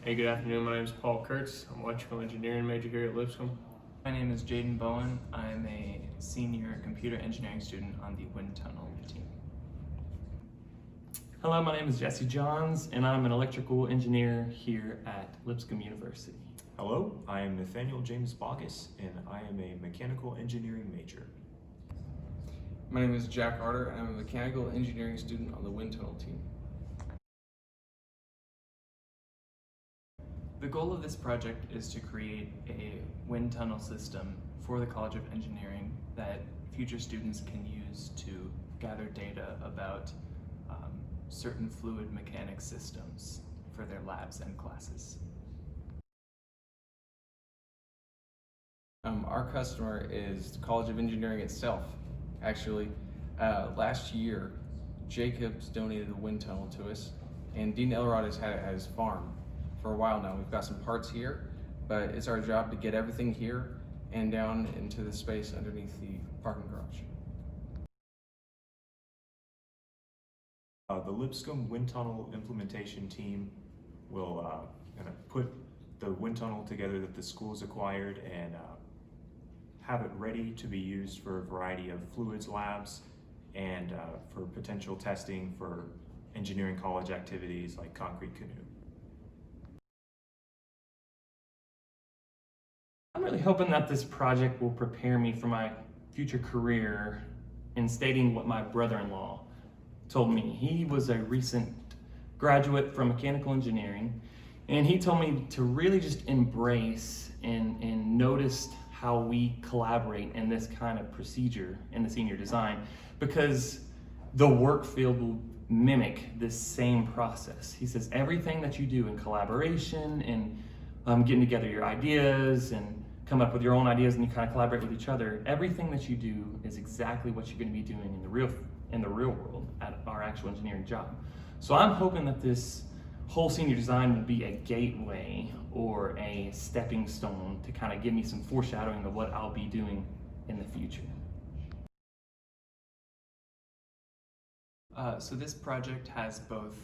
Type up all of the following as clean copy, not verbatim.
Hey, good afternoon. My name is Paul Kurtz. I'm an electrical engineering major here at Lipscomb. My name is Jaden Bowen. I'm a senior computer engineering student on the wind tunnel team. Hello, my name is Jesse Johns, and I'm an electrical engineer here at Lipscomb University. Hello, I am Nathaniel James Baucus, and I am a mechanical engineering major. My name is Jack Arter, and I'm a mechanical engineering student on the wind tunnel team. The goal of this project is to create a wind tunnel system for the College of Engineering that future students can use to gather data about certain fluid mechanics systems for their labs and classes. Our customer is the College of Engineering itself. Actually, last year, Jacobs donated a wind tunnel to us, and Dean Elrod has had it at his farm for a while now. We've got some parts here, but it's our job to get everything here and down into the space underneath the parking garage. The Lipscomb wind tunnel implementation team will kind of put the wind tunnel together that the school's acquired and have it ready to be used for a variety of fluids labs and for potential testing for engineering college activities like concrete canoe. I'm really hoping that this project will prepare me for my future career in stating what my brother-in-law told me. He was a recent graduate from mechanical engineering, and he told me to really just embrace and notice how we collaborate in this kind of procedure in the senior design, because the work field will mimic this same process. He says everything that you do in collaboration and getting together your ideas and come up with your own ideas, and you kind of collaborate with each other, everything that you do is exactly what you're going to be doing in the real world at our actual engineering job. So I'm hoping that this whole senior design will be a gateway or a stepping stone to kind of give me some foreshadowing of what I'll be doing in the future. So this project has both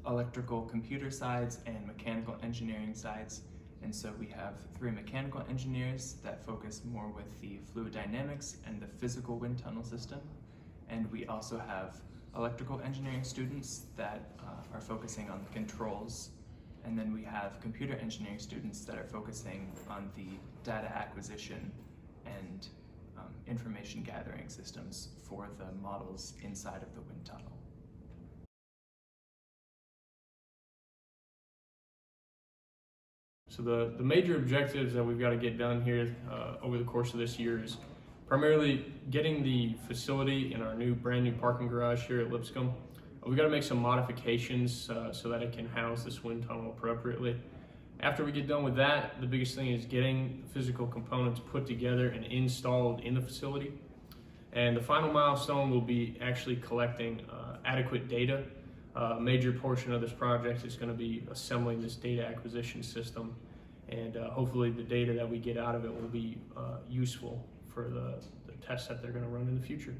electrical computer sides and mechanical engineering sides. And so we have 3 mechanical engineers that focus more with the fluid dynamics and the physical wind tunnel system. And we also have electrical engineering students that are focusing on the controls. And then we have computer engineering students that are focusing on the data acquisition and information gathering systems for the models inside of the wind tunnel. So the major objectives that we've got to get done here over the course of this year is primarily getting the facility in our brand new parking garage here at Lipscomb. We've got to make some modifications so that it can house this wind tunnel appropriately. After we get done with that, the biggest thing is getting the physical components put together and installed in the facility. And the final milestone will be actually collecting adequate data. A major portion of this project is going to be assembling this data acquisition system, and hopefully the data that we get out of it will be useful for the tests that they're going to run in the future.